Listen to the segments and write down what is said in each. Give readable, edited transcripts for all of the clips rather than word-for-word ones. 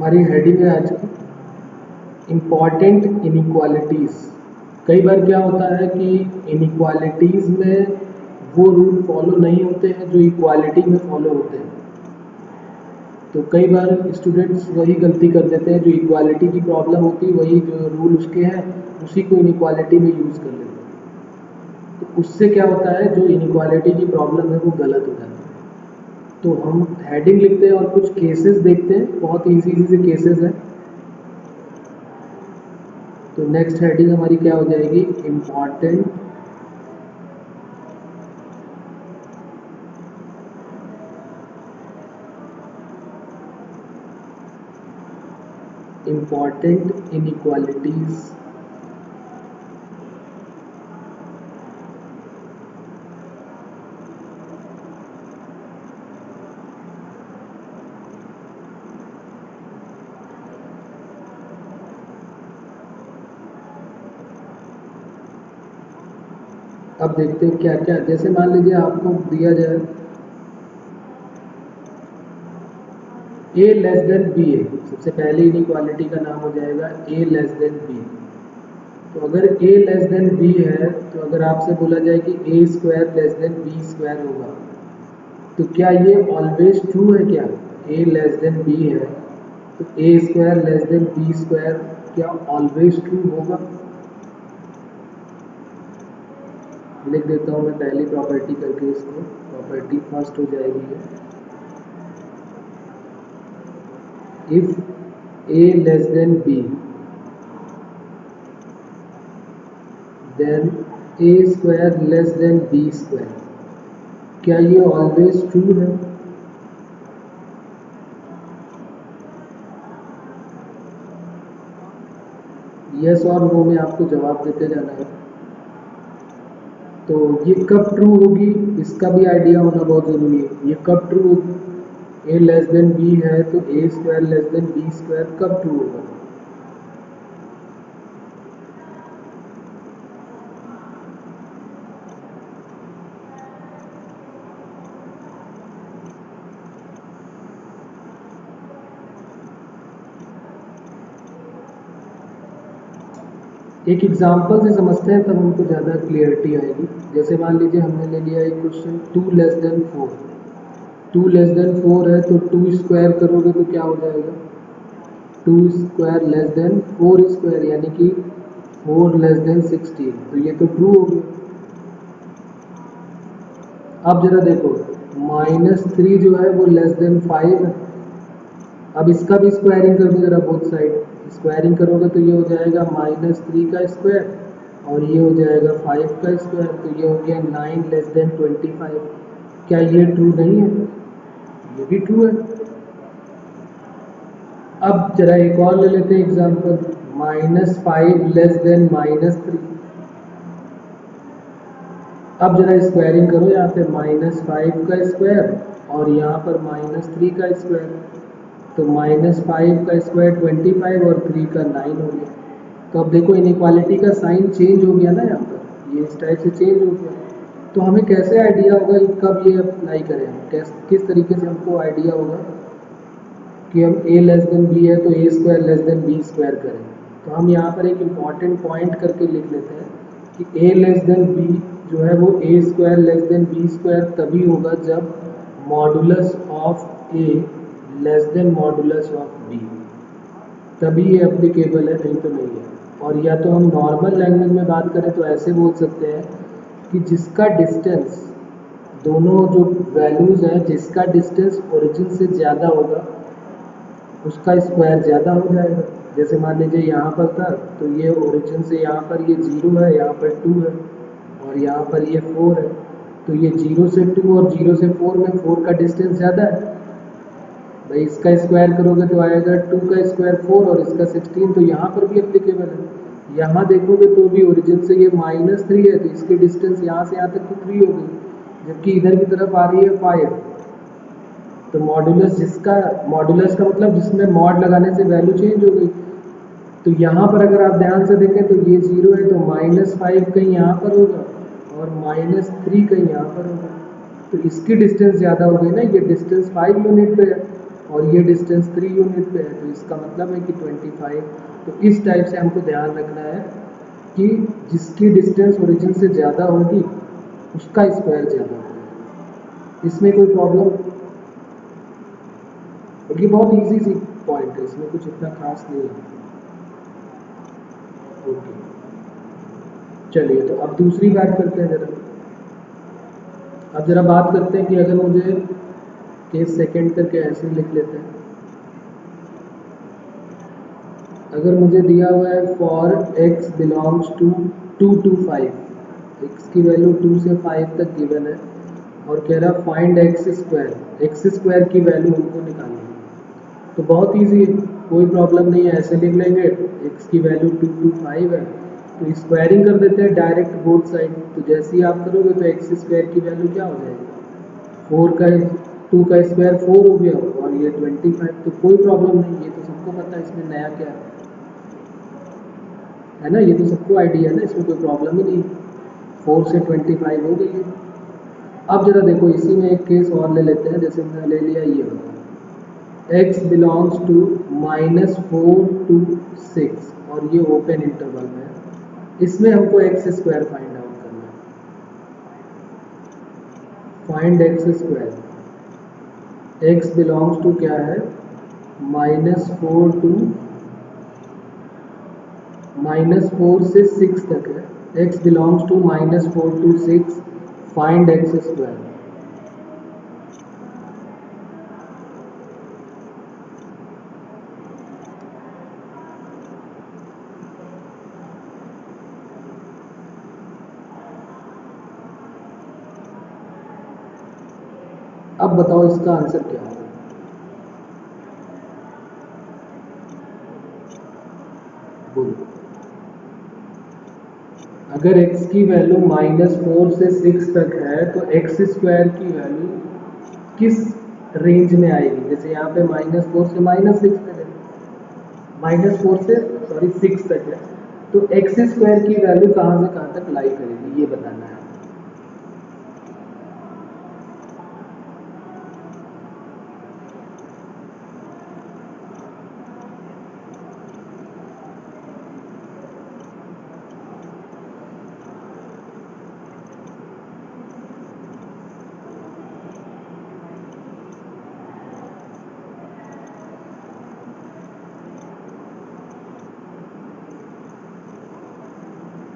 हमारी हेडिंग है आज की इम्पॉर्टेंट इनइक्वालिटीज़। कई बार क्या होता है कि इनइक्वालिटीज़ में वो रूल फॉलो नहीं होते हैं जो इक्वालिटी में फॉलो होते हैं। तो कई बार स्टूडेंट्स वही गलती कर देते हैं, जो इक्वालिटी की प्रॉब्लम होती है वही जो रूल उसके हैं उसी को इनइक्वालिटी में यूज़ कर लेते हैं। तो उससे क्या होता है, जो इनइक्वालिटी की प्रॉब्लम है वो गलत हो जाती है। तो हम हेडिंग लिखते हैं और कुछ केसेस देखते हैं, बहुत इजी से केसेस हैं। तो नेक्स्ट हेडिंग हमारी क्या हो जाएगी, इम्पॉर्टेंट इनइक्वालिटीज। अब देखते हैं क्या क्या, जैसे मान लीजिए आपको दिया जाए a लेस देन बी है, सबसे पहले इनइक्वालिटी का नाम हो जाएगा a लेस देन बी। तो अगर a लेस देन b है तो अगर आपसे बोला जाए कि a square less than b square होगा, तो क्या ये ऑलवेज ट्रू है? क्या a लेस देन b है तो a square less than b square क्या ऑलवेज ट्रू होगा? लिख देता हूँ मैं पहली प्रॉपर्टी करके इसको। प्रॉपर्टी फर्स्ट हो जाएगी if a less than b then a square less than b square, क्या ये ऑलवेज ट्रू है? यस और नो में आपको जवाब देते जाना है। तो ये कब ट्रू होगी इसका भी आइडिया होना बहुत ज़रूरी है। ये कब ट्रू होगी, a लेस देन b है तो a square less than b square कब ट्रू होगा? एक एग्जाम्पल से समझते हैं तब हमको ज़्यादा क्लियरिटी आएगी। जैसे मान लीजिए हमने ले लिया एक question 2 less than 4। 2 less than 4 है तो 2 स्क्वायर करोगे तो क्या हो जाएगा, 2 स्क्वायर लेस देन 4 स्क्वायर यानी कि 4 लेस देन 16। तो ये तो ट्रू हो गया। अब जरा देखो -3 जो है वो लेस देन 5 है। अब इसका भी स्क्वायरिंग कर दो जरा, बोथ साइड स्क्वायरिंग करोगे तो ये हो जाएगा -3 का स्क्वायर और ये हो जाएगा 5 का स्क्वायर, तो ये हो गया 9 लेस देन 25। क्या ये ट्रू नहीं है? ये भी ट्रू है। अब जरा एक और ले लेते हैं एग्जांपल, -5 लेस देन -3। अब जरा स्क्वायरिंग करो, यहाँ पे -5 का स्क्वायर और यहाँ पर -3 का स्क्वायर, तो -5 का स्क्वायर 25 और 3 का 9 हो गया। तो अब देखो इनइक्वालिटी का साइन चेंज हो गया ना, यहाँ पर ये इस टाइप से चेंज हो गया। तो हमें कैसे आइडिया होगा कि कब ये अप्लाई करें हम, किस तरीके से हमको आइडिया होगा कि हम a लेस देन b है तो a square less than b square करें? तो हम यहाँ पर एक इम्पॉर्टेंट पॉइंट करके लिख लेते हैं कि a लेस देन b जो है वो a square less than b square तभी होगा जब modulus of a less then modulus of b, तभी ये एप्लीकेबल है, नहीं तो नहीं है। और या तो हम नॉर्मल लैंग्वेज में बात करें तो ऐसे बोल सकते हैं कि जिसका डिस्टेंस, दोनों जो वैल्यूज़ हैं जिसका डिस्टेंस ओरिजिन से ज़्यादा होगा उसका स्क्वायर ज़्यादा हो जाएगा। जैसे मान लीजिए यहाँ पर था तो ये ओरिजिन से यहाँ पर ये 0 है, यहाँ पर 2 है और यहाँ पर ये 4 है, तो ये 0 से 2 और 0 से 4 में 4 का डिस्टेंस ज़्यादा है भाई। इसका स्क्वायर करोगे तो आएगा 2 का स्क्वायर 4 और इसका 16, तो यहाँ पर भी एप्लीकेबल है। यहाँ देखोगे तो भी ओरिजिन से ये -3 है तो इसकी डिस्टेंस यहाँ से यहाँ तक तो 3 हो गई, जबकि इधर की तरफ आ रही है 5। तो मॉडुलस का मतलब जिसमें मॉड लगाने से वैल्यू चेंज हो गई। तो यहाँ पर अगर आप ध्यान से देखें तो ये 0 है तो -5 कहीं यहाँ पर होगा और -3 कहीं यहाँ पर होगा, तो इसकी डिस्टेंस ज़्यादा हो गई ना, ये डिस्टेंस 5 यूनिट पे है और ये डिस्टेंस 3 यूनिट पे है, तो इसका मतलब है कि 25। तो इस टाइप से हमको ध्यान रखना है कि जिसकी डिस्टेंस ओरिजिन से ज़्यादा होगी उसका स्क्वायर ज़्यादा होगा। इसमें कोई प्रॉब्लम? और ये बहुत इजी सी पॉइंट है, इसमें कुछ इतना खास नहीं है। ओके, चलिए तो अब दूसरी बात करते हैं ज़रा। अब ज़रा बात करते हैं कि अगर मुझे केस सेकंड करके ऐसे लिख लेते हैं। अगर मुझे दिया हुआ है for x belongs to 2 to 5, x की वैल्यू 2 से 5 तक गिवन है और कह रहा फाइंड एक्स स्क्वायर की वैल्यू हमको निकालनी है। तो बहुत इजी है, कोई प्रॉब्लम नहीं है, ऐसे लिख लेंगे x की वैल्यू 2 to 5 है तो स्क्वायरिंग कर देते हैं डायरेक्ट बोथ साइड। तो जैसे ही आप करोगे तो एक्स स्क्वायर की वैल्यू क्या हो जाएगी, 4 का 2 का स्क्वायर 4 हो गया और ये 25। तो कोई प्रॉब्लम नहीं, ये तो सबको पता है, इसमें नया क्या है ना, ये तो सबको आइडिया है ना, इसमें कोई प्रॉब्लम ही नहीं। 4 से 25 हो गई है। अब जरा देखो इसी में एक केस और ले लेते हैं, जैसे हमने ले लिया ये वाला x बिलोंग्स टू -4 to 6 और ये ओपन इंटरवल में है। इसमें हमको एक्स स्क्वायर फाइंड आउट करना है। Find x square, x belongs to क्या है, -4 to -4 से 6 तक है। x belongs to -4 to 6, find x square. अब बताओ इसका आंसर क्या है। बोलो, अगर x की वैल्यू -4 से 6 तक है तो एक्स स्क्वायर की वैल्यू किस रेंज में आएगी। जैसे यहाँ पे -4 से -6 तक है, -4 से सॉरी 6 तक है, तो एक्स स्क्वायर की वैल्यू कहाँ से कहाँ तक लाई करेगी ये बताना है।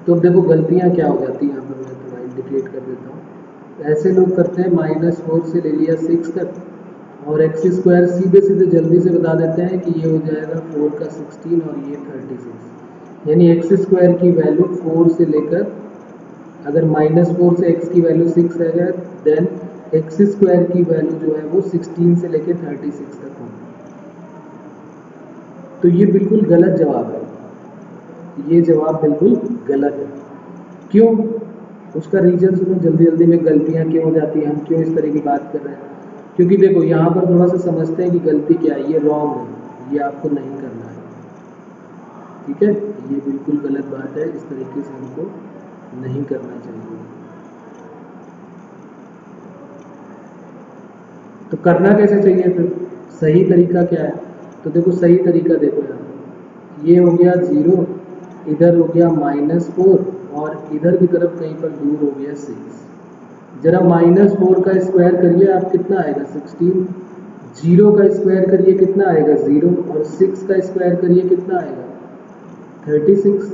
तो अब देखो गलतियाँ क्या हो जाती हैं, यहाँ पर मैं थोड़ा इंडिकेट कर देता हूँ। ऐसे लोग करते हैं -4 से ले लिया 6 तक और एक्स स्क्वायर सीधे सीधे जल्दी से बता देते हैं कि ये हो जाएगा 4 का 16 और ये 36। यानी एक्स स्क्वायर की वैल्यू 4 से लेकर, अगर -4 से एक्स की वैल्यू 6 है देन एक्स स्क्वायर की वैल्यू जो है वो 16 से लेकर 36 तक होगी। तो ये बिल्कुल गलत जवाब है, ये जवाब बिल्कुल गलत है। क्यों? उसका रीजन सुनो, जल्दी जल्दी में गलतियाँ क्यों हो जाती हैं, हम क्यों इस तरह की बात कर रहे हैं। क्योंकि देखो यहाँ पर थोड़ा सा समझते हैं कि गलती क्या है, ये रॉन्ग है, ये आपको नहीं करना है, ठीक है, ये बिल्कुल गलत बात है, इस तरीके से हमको नहीं करना चाहिए। तो करना कैसे चाहिए फिर, सही तरीका क्या है। तो देखो सही तरीका देखो यार, ये हो गया 0, इधर हो गया -4 और इधर की तरफ कहीं पर दूर हो गया 6। जरा -4 का स्क्वायर करिए आप, कितना आएगा 16। 0 का स्क्वायर करिए कितना आएगा 0 और 6 का स्क्वायर करिए कितना आएगा 36।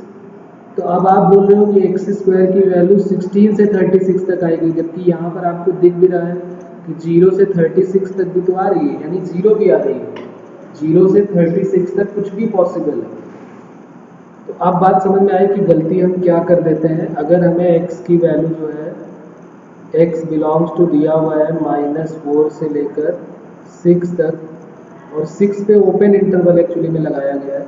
तो अब आप बोल रहे हो कि एक्स स्क्वायर की वैल्यू 16 से 36 तक आएगी, जबकि यहाँ पर आपको दिख भी रहा है कि 0 से 36 तक भी तो आ रही है, यानी 0 भी आ रही है। 0 से 36 तक कुछ भी पॉसिबल है। तो अब बात समझ में आई कि गलती हम क्या कर देते हैं। अगर हमें x की वैल्यू जो है, x बिलोंग्स टू दिया हुआ है -4 से लेकर 6 तक और 6 पे ओपन इंटरवल एक्चुअली में लगाया गया है,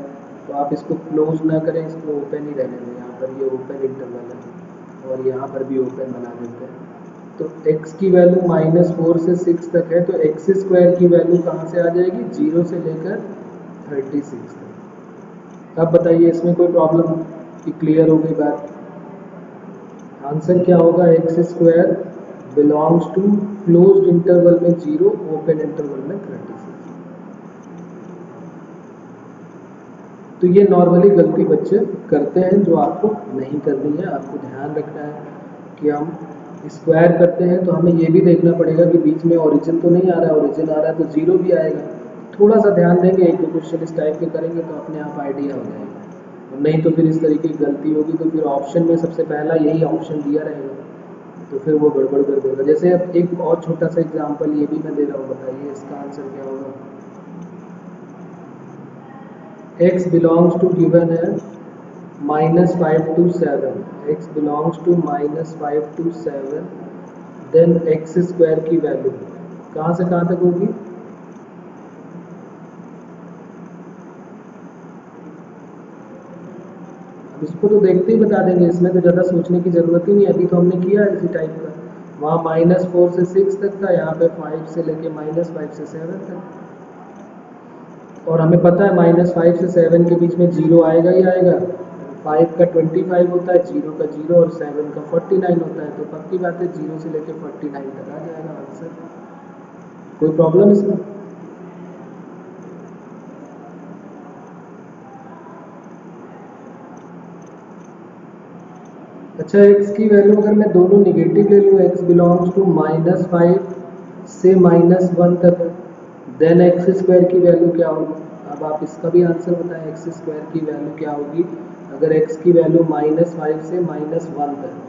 तो आप इसको क्लोज ना करें, इसको ओपन ही रहने दें। यहाँ पर ये ओपन इंटरवल है और यहाँ पर भी ओपन बना देते हैं। तो x की वैल्यू -4 से 6 तक है, तो एक्स स्क्वायर की वैल्यू कहाँ से आ जाएगी, 0 से लेकर 36 तक। अब बताइए इसमें कोई प्रॉब्लम कि क्लियर हो गई बात। आंसर क्या होगा, x square belongs to closed interval में 0, ओपन इंटरवल में 36। तो ये नॉर्मली गलती बच्चे करते हैं जो आपको नहीं करनी है। आपको ध्यान रखना है कि हम स्क्वायर करते हैं तो हमें ये भी देखना पड़ेगा कि बीच में ओरिजिन तो नहीं आ रहा है, ओरिजिन आ रहा है तो जीरो भी आएगा। थोड़ा सा ध्यान देंगे, एक दो क्वेश्चन इस टाइप के करेंगे तो अपने आप आइडिया हो जाएगा। और नहीं तो फिर इस तरीके की गलती होगी तो फिर ऑप्शन में सबसे पहला यही ऑप्शन दिया रहेगा तो फिर वो गड़बड़ कर देगा। जैसे अब एक और छोटा सा एग्जांपल ये भी मैं दे रहा हूँ, बताइए इसका आंसर क्या होगा। x belongs to given है -5 to 7, x belongs to -5 to 7, then x square की वैल्यू कहाँ से कहाँ तक होगी। अब इसको तो देखते ही बता देंगे, इसमें तो ज़्यादा सोचने की ज़रूरत ही नहीं, अभी तो हमने किया है इसी टाइप का। वहाँ -4 से 6 तक था, यहाँ पे 5 से लेके -5 से 7 तक। और हमें पता है -5 से 7 के बीच में जीरो आएगा ही आएगा। 5 का 25 होता है, जीरो का जीरो और 7 का 49 होता है, तो पक्की बात है जीरो से लेके 49 तक आ जाएगा आंसर। कोई प्रॉब्लम इसमें। अच्छा, x की वैल्यू अगर मैं दोनों निगेटिव ले लूँ, x बिलोंग्स टू -5 से -1 तक, देन एक्स स्क्वायर की वैल्यू क्या होगी। अब आप इसका भी आंसर बताएं, एक्स स्क्वायर की वैल्यू क्या होगी अगर x की वैल्यू -5 से -1 तक।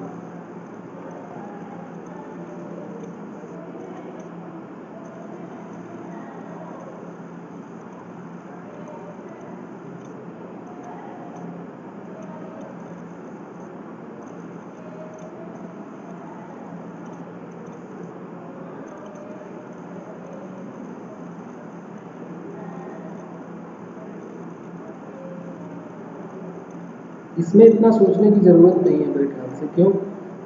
इसमें इतना सोचने की ज़रूरत नहीं है मेरे ख्याल से। क्यों?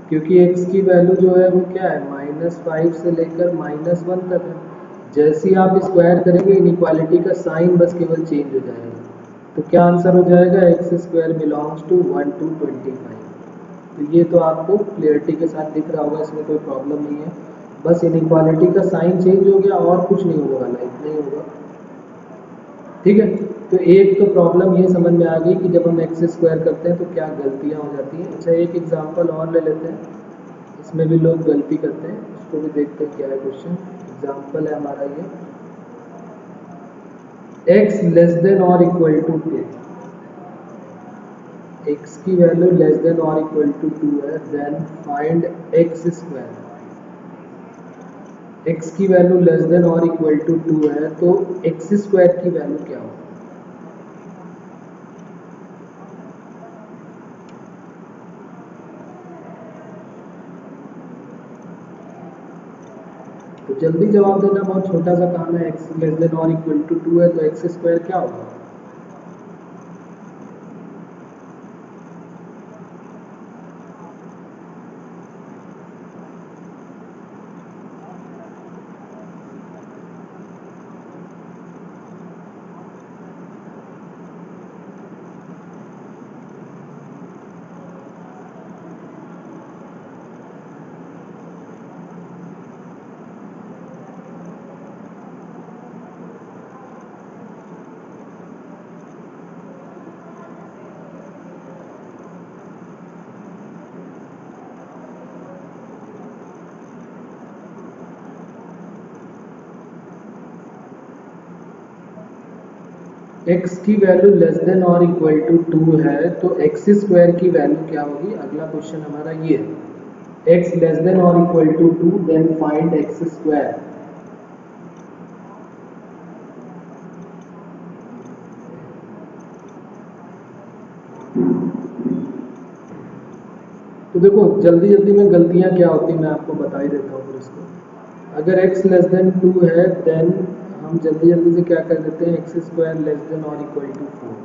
क्योंकि x की वैल्यू जो है वो क्या है, -5 से लेकर -1 तक है। जैसे ही आप स्क्वायर करेंगे इनइक्वालिटी का साइन बस केवल चेंज हो जाएगा। तो क्या आंसर हो जाएगा, x square belongs to 1 to 25। तो ये तो आपको क्लियरिटी के साथ दिख रहा होगा, इसमें कोई प्रॉब्लम नहीं है। बस इनइक्वालिटी का साइन चेंज हो गया और कुछ नहीं होने वाला, इतना ही होगा। ठीक है, तो एक तो प्रॉब्लम ये समझ में आ गई कि जब हम एक्स स्क्वायर करते हैं तो क्या गलतियाँ हो जाती हैं। अच्छा, एक एग्जांपल और ले लेते हैं, इसमें भी लोग गलती करते हैं, उसको भी देखते हैं क्या है क्वेश्चन। एग्जांपल है हमारा ये, x लेस देन और इक्वल टू 2, x की वैल्यू लेस देन और इक्वल टू 2 है, then find x square. x की वैल्यू लेस देन और इक्वल टू 2 है तो एक्स स्क्वायर की वैल्यू क्या होगी। तो जल्दी जवाब देना, बहुत छोटा सा काम है। x लेस देन और इक्वल टू 2 है तो एक्स स्क्वायर क्या होगा। x की वैल्यू लेस देन और इक्वल टू 2 है तो एक्स स्क्वायर की वैल्यू क्या होगी। अगला क्वेश्चन हमारा ये है, x लेस देन और equal to 2, then find x square. तो देखो जल्दी जल्दी में गलतियां क्या होती हैं मैं आपको बता ही देता हूँ। फिर इसको अगर x लेस देन 2 है देन हम जल्दी जल्दी से क्या कर देते हैं, एक्स स्क्वायर लेस देन और इक्वल टू 4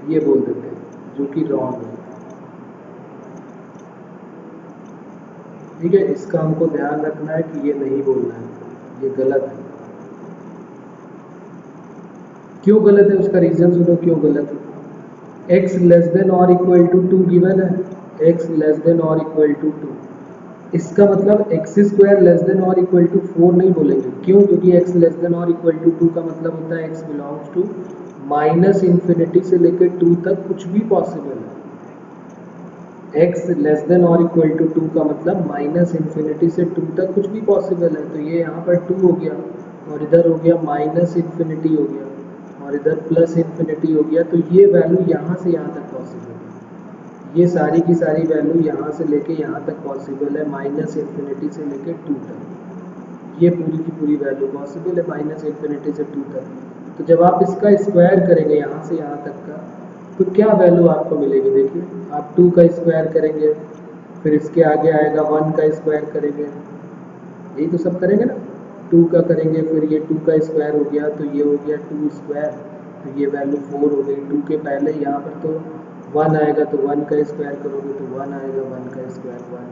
ये बोल देते हैं, जो कि रॉन्ग है। ठीक है, इसका हमको ध्यान रखना है कि ये नहीं बोलना है, ये गलत है। क्यों गलत है उसका रीजन सुनो, क्यों गलत है। x लेस देन और इक्वल टू 2 गिवन है, x लेस देन और इक्वल टू 2, इसका मतलब एक्स स्क्वायर लेस देन और इक्वल टू 4 नहीं बोलेंगे। क्यों? क्योंकि एक्स लेस देन और इक्वल टू 2 का मतलब होता है x belongs to minus infinity से लेकर 2 तक कुछ भी पॉसिबल है। एक्स लेस देन और इक्वल टू 2 का मतलब माइनस इन्फिनिटी से 2 तक कुछ भी पॉसिबल है। तो ये यहाँ पर 2 हो गया और इधर हो गया माइनस इन्फिनिटी हो गया और इधर प्लस इन्फिनिटी हो गया। तो ये वैल्यू यहाँ से यहाँ तक पॉसिबल है। ये सारी की सारी वैल्यू यहाँ से लेके यहाँ तक पॉसिबल है, माइनस इन्फिनिटी से लेके 2 तक। ये पूरी की पूरी वैल्यू पॉसिबल है माइनस इन्फिनिटी से 2 तक। तो जब आप इसका स्क्वायर करेंगे यहाँ से यहाँ तक का, तो क्या वैल्यू आपको मिलेगी? देखिए, आप 2 का स्क्वायर करेंगे, फिर इसके आगे आएगा 1 का स्क्वायर करेंगे, यही तो सब करेंगे ना। 2 का करेंगे, फिर ये 2 का स्क्वायर हो गया, तो ये हो गया 2 स्क्वायर, तो ये वैल्यू 4 हो गई। 2 के पहले यहाँ पर तो 1 आएगा, तो 1 का स्क्वायर करोगे तो 1 आएगा, 1 का स्क्वायर 1।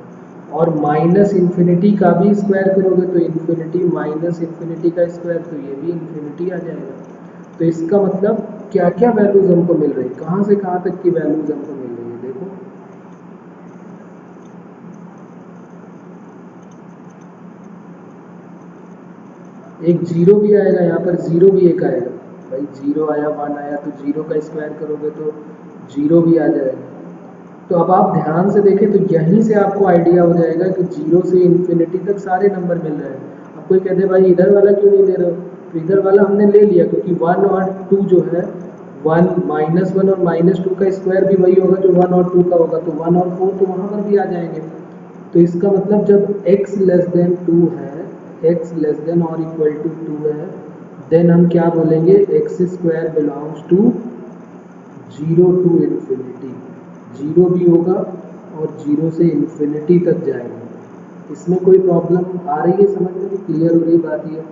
और माइनस इन्फिनिटी का भी स्क्वायर करोगे तो इन्फिनिटी माइनस इन्फिनिटी का स्क्वायर, तो ये भी इन्फिनिटी आ जाएगा। तो इसका मतलब क्या क्या वैल्यूज हमको मिल रही है, कहाँ से कहाँ तक की वैल्यूज हमको मिल रही है। देखो, एक जीरो भी आएगा यहाँ पर, जीरो भी एक आएगा भाई, जीरो आया 1 आया, तो जीरो का स्क्वायर करोगे तो जीरो भी आ जाएगा। तो अब आप ध्यान से देखें तो यहीं से आपको आइडिया हो जाएगा कि जीरो से इन्फिनिटी तक सारे नंबर मिल रहे हैं। अब कोई कहते भाई इधर वाला क्यों नहीं ले रहे हो, तो इधर वाला हमने ले लिया क्योंकि 1 और 2 जो है, 1 -1 और -2 का स्क्वायर भी वही होगा जो 1 और 2 का होगा, तो 1 और 4 तो वहाँ पर भी आ जाएंगे। तो इसका मतलब जब x लेस देन 2 है, x लेस देन और इक्वल टू 2 है, देन हम क्या बोलेंगे, x square belongs to 0 to infinity. 0 भी होगा और 0 से इन्फिनिटी तक जाएगा। इसमें कोई प्रॉब्लम आ रही है समझ में, क्लियर हो रही बात ये?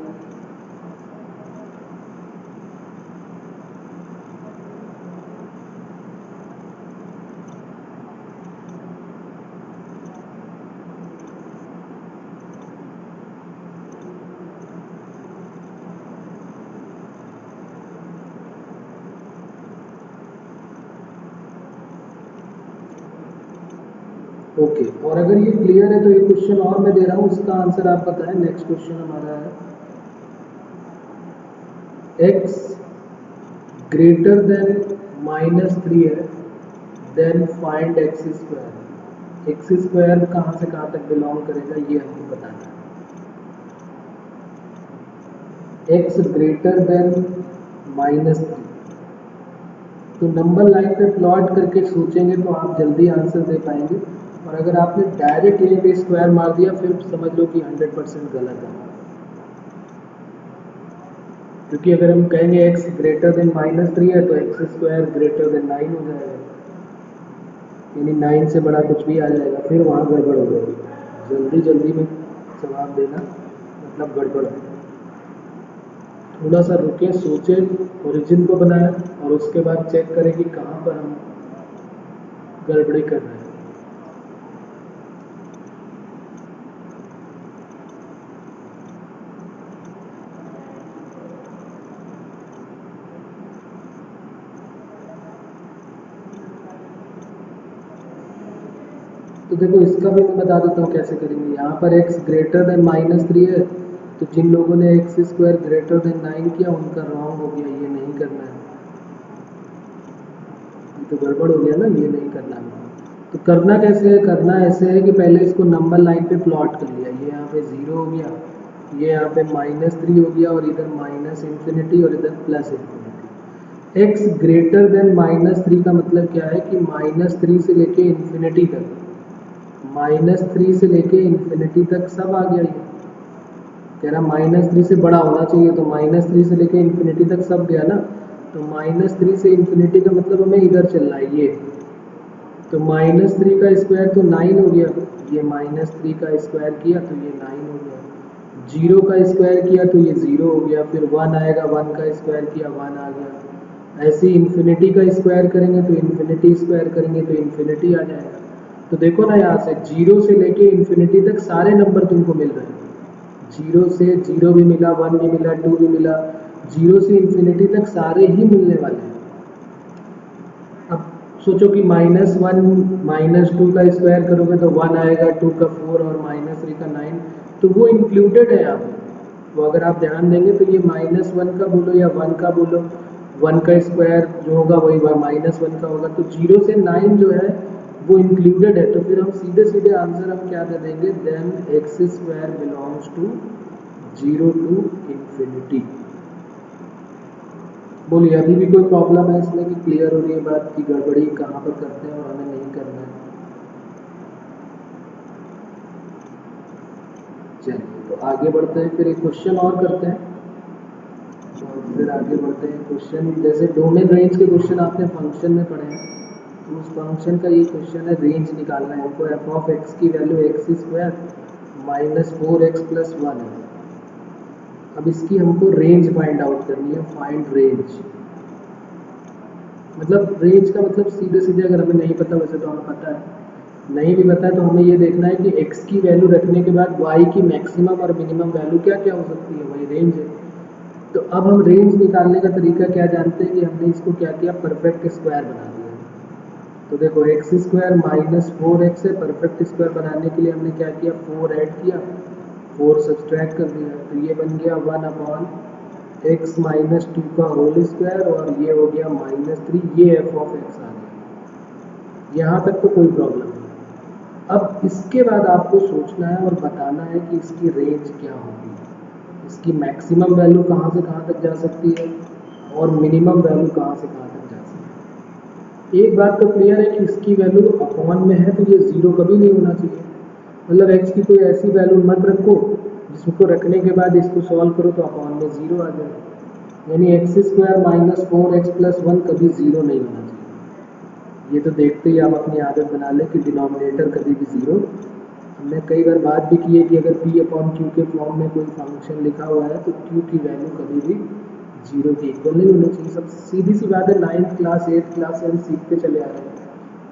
ओके, और अगर ये क्लियर है तो एक क्वेश्चन और मैं दे रहा हूँ, उसका आंसर आप बताएं। नेक्स्ट क्वेश्चन हमारा है, x ग्रेटर देन -3 है, then find x square. X square कहाँ से कहाँ तक बिलोंग करेगा ये हमको बताना है। x ग्रेटर देन -3, तो नंबर लाइन पे प्लॉट करके सोचेंगे तो आप जल्दी आंसर दे पाएंगे। और अगर आपने डायरेक्ट यहीं पे स्क्वायर मार दिया फिर समझ लो कि 100% गलत है। क्योंकि अगर हम कहेंगे x ग्रेटर देन -3 है तो एक्स स्क्वायर ग्रेटर देन 9 हो जाएगा, यानी 9 से बड़ा कुछ भी आ जाएगा, फिर वहाँ गड़बड़ हो जाएगी। जल्दी जल्दी में जवाब देना मतलब गड़बड़ है। थोड़ा सा रुके, सोचे, ओरिजिन को बनाए और उसके बाद चेक करें कि कहाँ पर हम गड़बड़ी कर रहे हैं। तो देखो, इसका भी मैं बता देता हूँ कैसे करेंगे। यहाँ पर x ग्रेटर देन -3 है, तो जिन लोगों ने एक्स स्क्वायर ग्रेटर देन 9 किया उनका रॉन्ग हो गया, ये नहीं करना है। ये तो गड़बड़ हो गया ना, ये नहीं करना है। तो करना कैसे है, करना ऐसे है कि पहले इसको नंबर लाइन पे प्लॉट कर लिया। ये यहाँ पे 0 हो गया, ये यहाँ पे -3 हो गया, और इधर माइनस इन्फिनिटी और इधर plus infinity. x greater than -3 का मतलब क्या है कि -3 से लेके इन्फिनिटी तक, -3 से लेके इन्फिनिटी तक सब आ गया। ये कह रहा -3 से बड़ा होना चाहिए, तो -3 से लेके इन्फिनिटी तक सब गया ना। तो -3 से इन्फिनिटी का मतलब हमें इधर चलना है, ये तो -3 का स्क्वायर तो 9 हो गया, ये -3 का स्क्वायर किया तो ये 9 हो गया, 0 का स्क्वायर किया तो ये 0 हो गया, फिर 1 आएगा, 1 का स्क्वायर किया 1 आ गया। ऐसे ही इन्फिनिटी का स्क्वायर करेंगे तो इन्फिनिटी स्क्वायर करेंगे तो इन्फिनिटी आ जाएगा। तो देखो ना, यहाँ से 0 से लेके इन्फिनिटी तक सारे नंबर तुमको मिल रहे हैं। 0 से 0 भी मिला, 1 भी मिला, 2 भी मिला, 0 से इन्फिनिटी तक सारे ही मिलने वाले हैं। अब सोचो कि -1 -2 का स्क्वायर करोगे तो 1 आएगा, 2 का 4 और 9, तो वो इंक्लूडेड है यहाँ पे। तो अगर आप ध्यान देंगे तो ये -1 का बोलो या 1 का बोलो, 1 का स्क्वायर जो होगा वही -1 का होगा, तो 0 से 9 जो है वो इंक्लूडेड है। तो फिर हम सीधे सीधे आंसर हम क्या दे देंगे, then x square belongs to 0 to infinity. बोलिए अभी भी कोई प्रॉब्लम है इसमें कि क्लियर हो रही है बात की गड़बड़ी कहाँ पर करते हैं और हमें नहीं करना है? चलिए तो आगे बढ़ते हैं, फिर एक क्वेश्चन और करते हैं और फिर आगे बढ़ते हैं। क्वेश्चन जैसे डोमेन रेंज के क्वेश्चन आपने फंक्शन में पढ़े हैं, तो उस फंक्शन का ये क्वेश्चन है, रेंज निकालना है हमको। एफ ऑफ एक्स की value x square minus 4x plus 1 है। अब इसकी हमको रेंज फाइंड आउट करनी है, फाइंड रेंज। मतलब रेंज का मतलब सीधे सीधे अगर हमें नहीं पता, वैसे तो हमें पता है, नहीं भी पता है तो हमें ये देखना है कि x की वैल्यू रखने के बाद y की मैक्सिमम और मिनिमम वैल्यू क्या क्या हो सकती है, वही रेंज है। तो अब हम रेंज निकालने का तरीका क्या जानते हैं कि हमने इसको क्या किया, परफेक्ट स्क्वायर बना दिया। तो देखो एक्स स्क्वायर माइनस 4x है, परफेक्ट स्क्वायर बनाने के लिए हमने क्या किया, 4 ऐड किया, 4 सब्सट्रैक्ट कर दिया, तो ये बन गया 1/x माइनस 2 का होल स्क्वायर, और ये हो गया -3, ये एफ ऑफ एक्स आ गया। यहाँ तक तो कोई प्रॉब्लम नहीं। अब इसके बाद आपको सोचना है और बताना है कि इसकी रेंज क्या होगी, इसकी मैक्सिमम वैल्यू कहाँ से कहाँ तक जा सकती है और मिनिमम वैल्यू कहाँ से कहाँ तक जा सकती है। एक बात तो क्लियर है कि इसकी वैल्यू अपॉन में है, तो ये 0 कभी नहीं होना चाहिए। मतलब x की कोई ऐसी वैल्यू मत रखो जिसको रखने के बाद इसको सॉल्व करो तो अपॉन में 0 आ जाए, यानी x square minus 4x plus 1 कभी 0 नहीं होना चाहिए। ये तो देखते ही आप अपनी आदत बना लें कि डिनोमिनेटर कभी भी 0। हमने कई बार बात भी की है कि अगर p अपॉन क्यू के फॉर्म में कोई फंक्शन लिखा हुआ है तो q की वैल्यू कभी भी 0 के इक्वल नहीं होना चाहिए। सब सीधी सी बात है, 9th क्लास 8th क्लास से हम सीखते चले आ रहे हैं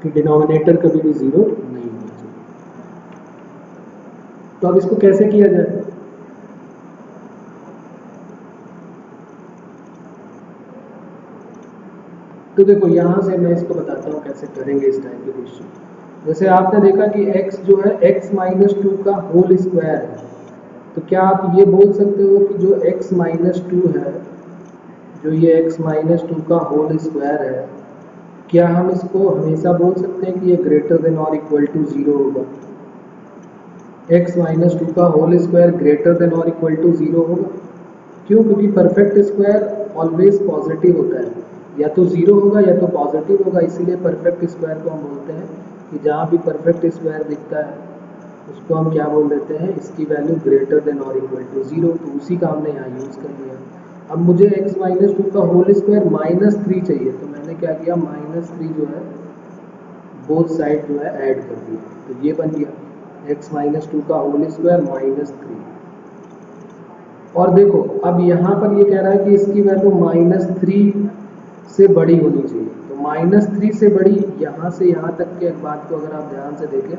कि डिनोमिनेटर कभी भी 0 नहीं होना चाहिए। तो अब इसको कैसे किया जाए, तो देखो यहाँ से मैं इसको बताता हूँ कैसे करेंगे इस टाइप के क्वेश्चन। जैसे आपने देखा कि x जो है x माइनस 2 का होल स्क्वायर है, तो क्या आप ये बोल सकते हो कि जो x माइनस 2 है, जो ये x माइनस 2 का होल स्क्वायर है, क्या हम इसको हमेशा बोल सकते हैं कि ये ग्रेटर देन और इक्वल टू 0 होगा? x माइनस 2 का होल स्क्वायर ग्रेटर देन और इक्वल टू 0 होगा। क्यों? क्योंकि परफेक्ट स्क्वायर ऑलवेज पॉजिटिव होता है, या तो 0 होगा या तो पॉजिटिव होगा। इसीलिए परफेक्ट स्क्वायर को हम बोलते हैं कि जहाँ भी परफेक्ट स्क्वायर दिखता है उसको हम क्या बोल देते हैं, इसकी वैल्यू ग्रेटर देन और इक्वल टू 0। तो उसी का हमने यहाँ यूज़ कर लिया। अब मुझे x माइनस 2 का होल स्क्वायर -3 चाहिए, तो मैंने क्या किया, -3 जो है बोथ साइड जो है ऐड कर दिया, तो ये बन गया x माइनस 2 का होल स्क्वायर -3। और देखो अब यहाँ पर ये कह रहा है कि इसकी वैल्यू -3 से बड़ी होनी चाहिए, तो -3 से बड़ी, यहाँ से यहाँ तक के बात को अगर आप ध्यान से देखें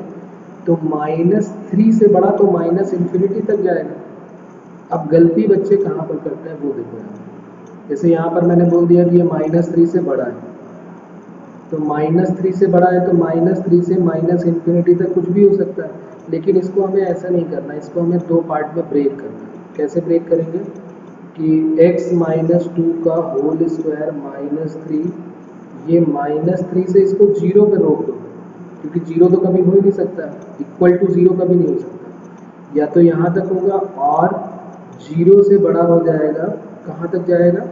तो -3 से बड़ा तो -∞ तक जाएगा। अब गलती बच्चे कहाँ पर करते हैं वो देखो यहाँ, जैसे यहाँ पर मैंने बोल दिया कि ये -3 से बड़ा है, तो -3 से बड़ा है तो -3 से -∞ तक कुछ भी हो सकता है। लेकिन इसको हमें ऐसा नहीं करना, इसको हमें दो पार्ट में ब्रेक करना है। कैसे ब्रेक करेंगे कि x माइनस 2 का होल स्क्वायर -3, ये -3 से इसको 0 पे रोक दो, क्योंकि 0 तो कभी हो ही नहीं सकता, इक्वल टू 0 कभी नहीं हो सकता। या तो यहाँ तक होगा और 0 से बड़ा हो जाएगा, कहाँ तक जाएगा,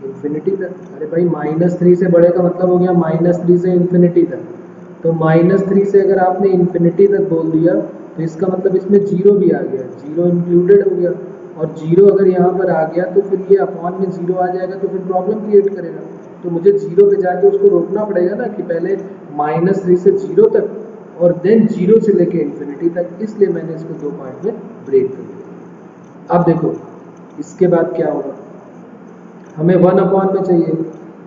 इन्फिनिटी तक। अरे भाई -3 से बड़े का मतलब हो गया -3 से इन्फिनिटी तक, तो -3 से अगर आपने इन्फिनिटी तक बोल दिया तो इसका मतलब इसमें 0 भी आ गया, 0 इंक्लूडेड हो गया। और 0 अगर यहाँ पर आ गया तो फिर ये अपॉन में 0 आ जाएगा, तो फिर प्रॉब्लम क्रिएट करेगा। तो मुझे 0 पे जाके उसको रोकना पड़ेगा ना, कि पहले -3 से 0 तक और देन 0 से लेके इन्फिनिटी तक। इसलिए मैंने इसको दो पार्ट में ब्रेक कर दिया। अब देखो इसके बाद क्या होगा, हमें 1/में चाहिए,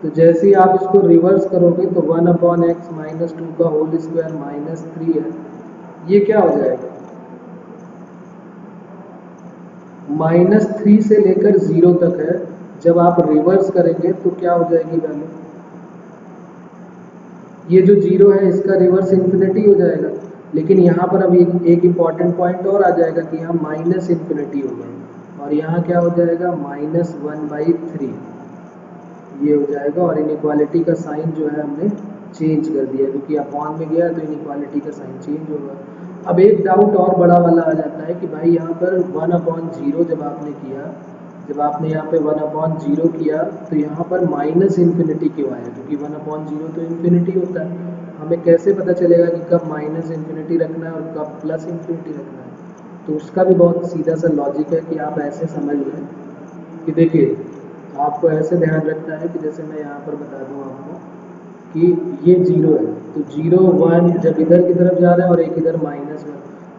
तो जैसे ही आप इसको रिवर्स करोगे तो 1/x माइनस 2 का होल स्क्वायर -3 है, ये क्या हो जाएगा, -3 से लेकर 0 तक है। जब आप रिवर्स करेंगे तो क्या हो जाएगी वैल्यू, ये जो 0 है इसका रिवर्स इन्फिनिटी हो जाएगा। लेकिन यहाँ पर अब एक इम्पॉर्टेंट पॉइंट और आ जाएगा कि यहाँ माइनस इन्फिनिटी होगा और यहाँ क्या हो जाएगा -1/3 ये हो जाएगा। और इनइक्वालिटी का साइन जो है हमने चेंज कर दिया क्योंकि अपॉन में गया तो इनइक्वालिटी का साइन चेंज होगा। अब एक डाउट और बड़ा वाला आ जाता है कि भाई यहाँ पर 1/0 जब आपने किया, जब आपने यहाँ पे 1/0 किया तो यहाँ पर माइनस इन्फिनिटी क्यों आया? क्योंकि 1/0 तो इन्फिनिटी होता है। हमें कैसे पता चलेगा कि कब माइनस इन्फिनिटी रखना है और कब प्लस इन्फिनिटी रखना है? तो उसका भी बहुत सीधा सा लॉजिक है कि आप ऐसे समझ लें कि देखिए आपको ऐसे ध्यान रखना है कि जैसे मैं यहाँ पर बता दूँ आपको कि ये 0 है तो 0 1 जब इधर की तरफ जा रहा है और एक इधर -1,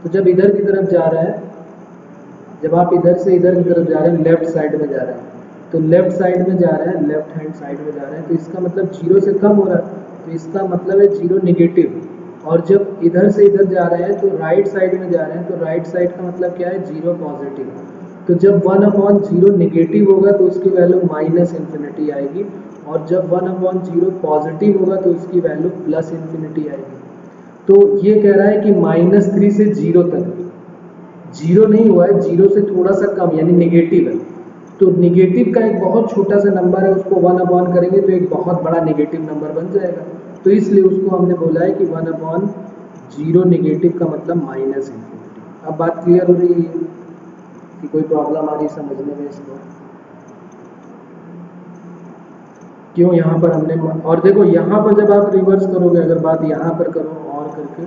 तो जब इधर की तरफ जा रहा है, जब आप इधर से इधर की तरफ जा रहे हैं लेफ्ट साइड में जा रहे हैं, तो लेफ्ट साइड में जा रहे हैं, लेफ्ट हैंड साइड में जा रहे हैं, तो इसका मतलब 0 से कम हो रहा है, तो इसका मतलब है 0 नेगेटिव। और जब इधर से इधर जा रहे हैं तो राइट साइड में जा रहे हैं, तो राइट साइड का मतलब क्या है 0 पॉजिटिव। तो जब 1/0 नेगेटिव होगा तो उसकी वैल्यू माइनस इन्फिनिटी आएगी और जब 1/0 पॉजिटिव होगा तो उसकी वैल्यू प्लस इन्फिनिटी आएगी। तो ये कह रहा है कि -3 से 0 तक, 0 नहीं हुआ है, 0 से थोड़ा सा कम यानी नेगेटिव है। तो नेगेटिव का एक बहुत छोटा सा नंबर है, उसको 1/, करेंगे तो एक बहुत बड़ा नेगेटिव नंबर बन जाएगा। तो इसलिए उसको हमने बोला है कि 1/0 नेगेटिव का मतलब माइनस इन्फिनिटी। अब बात क्लियर हो रही है कि कोई प्रॉब्लम आ रही समझने में इसको? क्यों यहाँ पर हमने, और देखो यहाँ पर जब आप रिवर्स करोगे, अगर बात यहाँ पर करो और करके,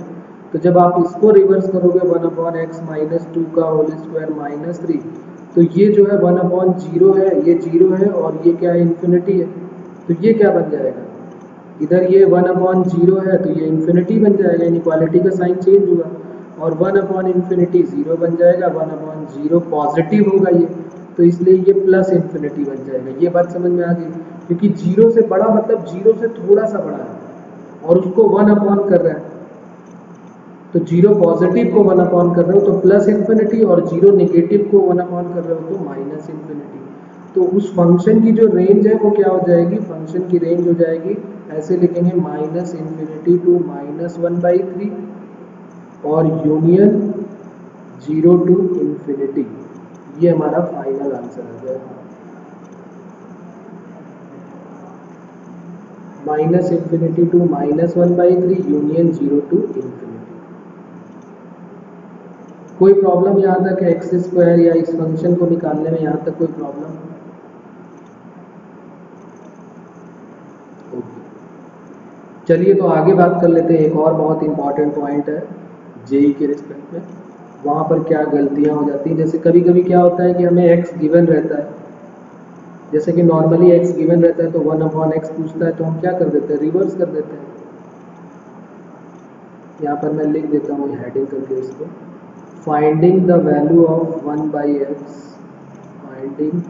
तो जब आप इसको रिवर्स करोगे 1/x -2 का होल स्क्वायर -3, तो ये जो है 1/0 है, ये 0 है और ये क्या है इन्फिनिटी है। तो ये क्या बन जाएगा, इधर ये 1/0 है तो ये इन्फिनिटी बन जाएगा, इनइक्वालिटी का साइन चेंज हुआ और 1/∞ 0 बन जाएगा, 1/0 पॉजिटिव होगा ये, तो इसलिए ये प्लस इन्फिनिटी बन जाएगा। ये बात समझ में आ गई? क्योंकि 0 से बड़ा मतलब 0 से थोड़ा सा बड़ा है और उसको 1/, कर रहा है, तो 0 पॉजिटिव को 1/, कर रहे हो तो प्लस इन्फिनिटी और 0 नेगेटिव को 1/, कर रहे हो तो माइनस इन्फिनिटी। तो उस फंक्शन की जो रेंज है वो क्या हो जाएगी, फंक्शन की रेंज हो जाएगी, ऐसे लिखेंगे -∞ टू -1/3 और यूनियन 0 टू इन्फिनिटी। ये हमारा फाइनल आंसर आ जाएगा, -∞ टू -1/3 यूनियन 0 टू इन्फिनिटी। कोई प्रॉब्लम यहाँ तक है x² या इस फंक्शन को निकालने में, यहाँ तक कोई प्रॉब्लम? चलिए तो आगे बात कर लेते हैं। एक और बहुत इंपॉर्टेंट पॉइंट है जेई के रिस्पेक्ट में, वहाँ पर क्या गलतियाँ हो जाती हैं। जैसे कभी कभी क्या होता है कि हमें x गिवन रहता है, जैसे कि नॉर्मली x गिवन रहता है तो 1/x पूछता है तो हम क्या कर देते हैं, रिवर्स कर देते हैं। यहाँ पर मैं लिख देता हूँ हेडिंग करके इसको, finding the value of 1/x, finding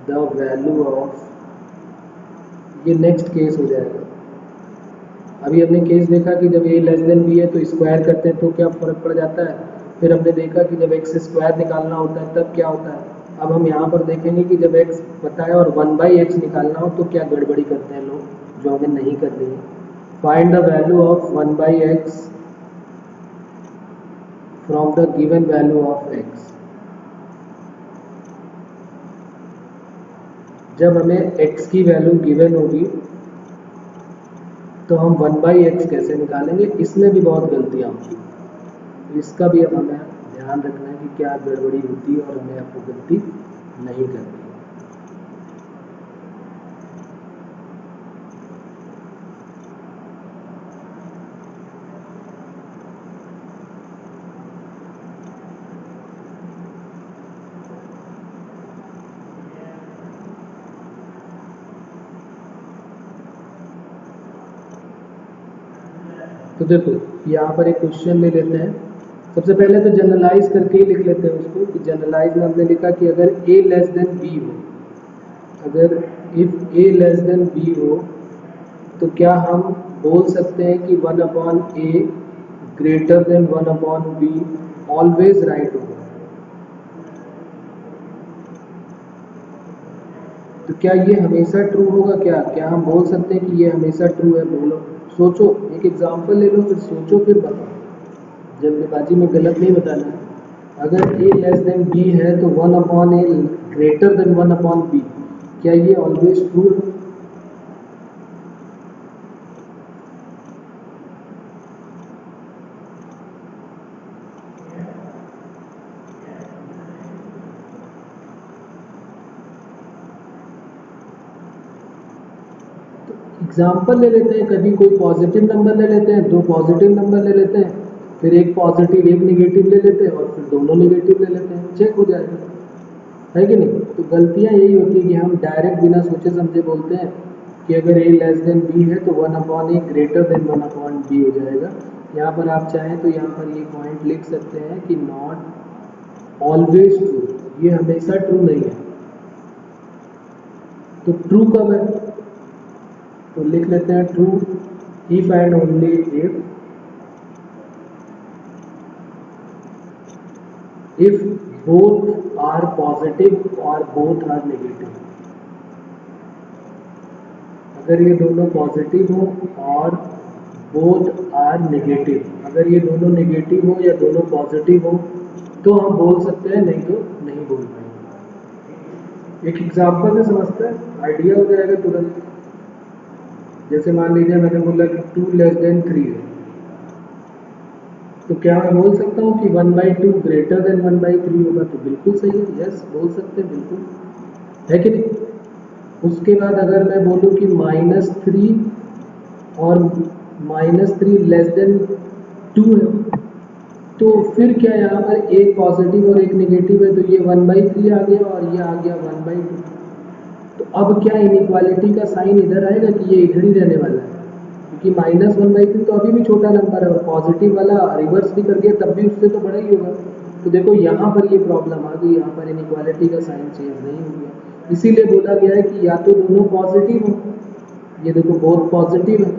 the value of, ये नेक्स्ट केस हो जाएगा। अभी हमने केस देखा कि जब a b है तो स्क्वायर करते हैं तो क्या फर्क पड़ जाता है, फिर हमने देखा कि जब x² निकालना होता है तब क्या होता है। अब हम यहाँ पर देखेंगे कि जब x पता है और 1/x निकालना हो तो क्या गड़बड़ी करते हैं लोग, जो हमें नहीं करनी है। Find the value of 1/x from the given value of x। जब हमें x की वैल्यू गिवन होगी तो हम 1/x कैसे निकालेंगे, इसमें भी बहुत गलतियाँ होती हैं। इसका भी अब हमें ध्यान रखना है कि क्या गड़बड़ी होती है और हमें आपको गलती नहीं करनी है। तो देखो यहाँ पर एक क्वेश्चन ले लेते हैं। सबसे पहले तो जनरलाइज करके ही लिख लेते हैं उसको, कि जनरलाइज में हमने लिखा कि अगर a b हो, अगर इफ a b हो तो क्या हम बोल सकते हैं कि 1/a greater than 1/b always right होगा। तो क्या ये हमेशा ट्रू होगा, क्या हम बोल सकते हैं कि ये हमेशा ट्रू है? बोलो, सोचो, एक एग्जांपल ले लो, फिर सोचो, फिर बताओ। जल्दबाजी में गलत नहीं बताना है। अगर a लेस देन b है तो 1/a ग्रेटर देन 1/b, क्या ये ऑलवेज ट्रू है? एग्जाम्पल ले लेते हैं, कभी कोई पॉजिटिव नंबर ले लेते हैं, दो पॉजिटिव नंबर ले लेते हैं, फिर एक पॉजिटिव एक निगेटिव ले लेते हैं और फिर दोनों निगेटिव ले लेते हैं, चेक हो जाएगा, है कि नहीं? तो गलतियां यही होती है कि हम डायरेक्ट बिना सोचे समझे बोलते हैं कि अगर a लेस देन b है तो 1/a ग्रेटर देन 1/b हो जाएगा। यहाँ पर आप चाहें तो यहाँ पर ये पॉइंट लिख सकते हैं कि नॉट ऑलवेज ट्रू, ये हमेशा ट्रू नहीं है। तो ट्रू कब है? तो लिख लेते हैं true if and only if both are positive और बोथ आर नेगेटिव। अगर ये दोनों पॉजिटिव हो और बोथ आर नेगेटिव, अगर ये दोनों नेगेटिव हो या दोनों पॉजिटिव हो तो हम बोल सकते हैं, नहीं तो नहीं बोल पाएंगे। एक एग्जांपल से समझते हैं, आइडिया हो जाएगा तुरंत। जैसे मान लीजिए मैंने बोला कि 2 लेस देन 3 है, तो क्या मैं बोल सकता हूँ कि 1/2 ग्रेटर देन 1/3 होगा? तो बिल्कुल सही है, यस बोल सकते हैं, बिल्कुल, है कि नहीं? उसके बाद अगर मैं बोलूँ कि -3 और -3 लेस देन 2 है, तो फिर क्या यहाँ पर एक पॉजिटिव और एक नेगेटिव है, तो ये 1/3 आ गया और ये आ गया 1/2। तो अब क्या इनइक्वालिटी का साइन इधर आएगा कि ये इधर ही रहने वाला है? क्योंकि -1/3 तो अभी भी छोटा नंबर है और पॉजिटिव वाला रिवर्स भी कर दिया तब भी उससे तो बड़ा ही होगा। तो देखो यहाँ पर ये प्रॉब्लम आ गई, यहाँ पर इनइक्वालिटी का साइन चेंज नहीं हो गया। इसीलिए बोला गया है कि या तो दोनों पॉजिटिव हो, ये देखो बहुत पॉजिटिव है,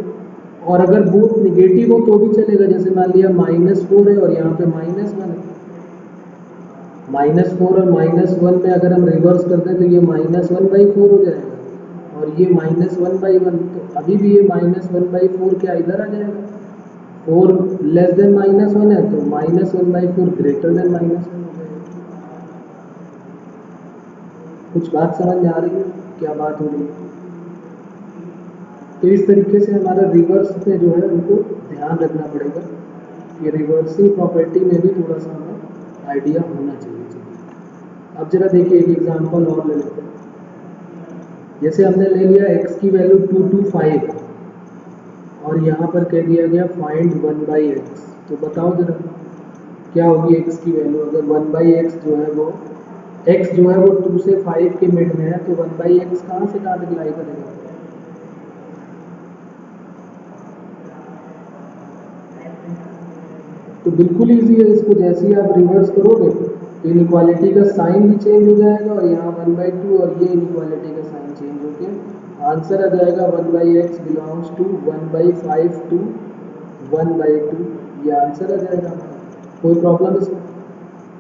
और अगर बोथ निगेटिव हो तो भी चलेगा। जैसे मान लिया -4 है और यहाँ पे -1 है, -4 और -1 में अगर हम रिवर्स कर दें तो ये -1/4 हो जाएगा और ये -1/1, तो अभी भी ये -1/4 क्या इधर आ जाएगा? 4 लेस देन -1 है तो -1/4 ग्रेटर देन -1 हो जाएगा। कुछ बात समझ में आ रही है क्या बात हो रही है? तो इस तरीके से हमारा रिवर्स में जो है उनको ध्यान रखना पड़ेगा कि रिवर्सिंग प्रॉपर्टी में भी थोड़ा सा हमें आइडिया होना चाहिए। अब जरा देखिए एक एग्जांपल और ले लेते हैं। जैसे हमने ले लिया x की वैल्यू 225 और यहाँ पर कह दिया गया फाइंड 1/x, तो बताओ जरा क्या होगी x की वैल्यू? अगर 1/x जो है वो x जो है वो 2 से 5 के मिड में है, तो 1/x कहाँ से कहाँ तक लाई करेगा? तो बिल्कुल ईजी है, इसको जैसे ही आप रिवर्स करोगे तो इनइक्वालिटी का साइन भी चेंज हो जाएगा और यहाँ 1/2 और ये इनइक्वालिटी का साइन चेंज हो गया, आंसर आ जाएगा 1/x बिलोंग्स टू 1/5 टू 1/2, ये आंसर आ जाएगा हमारा। कोई प्रॉब्लम इसमें?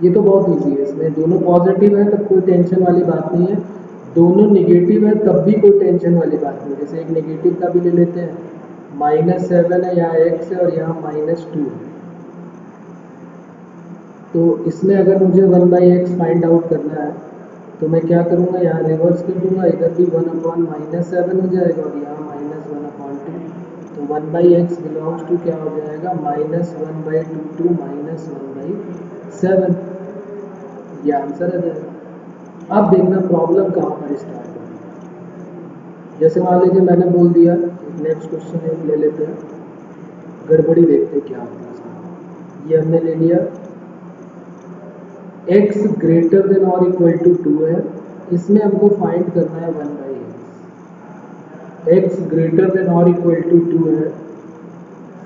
ये तो बहुत ईजी है, इसमें दोनों पॉजिटिव है तब कोई टेंशन वाली बात नहीं है, दोनों निगेटिव है तब भी कोई टेंशन वाली बात नहीं है। जैसे एक नेगेटिव का भी ले लेते हैं, -7 है, यहाँ x है और यहाँ -2 है, तो इसमें अगर मुझे 1/x फाइंड आउट करना है तो मैं क्या करूँगा, यहाँ रिवर्स कर दूंगा, इधर भी 1/-7 हो जाएगा और यहाँ -1/2, तो 1/x बिलोंग्स टू क्या हो जाएगा, -1/2 टू -1/7, ये आंसर आ जाएगा। अब देखना प्रॉब्लम कहाँ पर स्टार्ट होगी। जैसे मान लीजिए मैंने बोल दिया, नेक्स्ट क्वेश्चन एक ले लेते हैं, गड़बड़ी देखते हैं क्या होता है इसमें। ये हमने ले लिया x ग्रेटर देन और इक्वल टू 2 है, इसमें हमको फाइंड करना है 1/x। x ग्रेटर देन और इक्वल टू 2 है,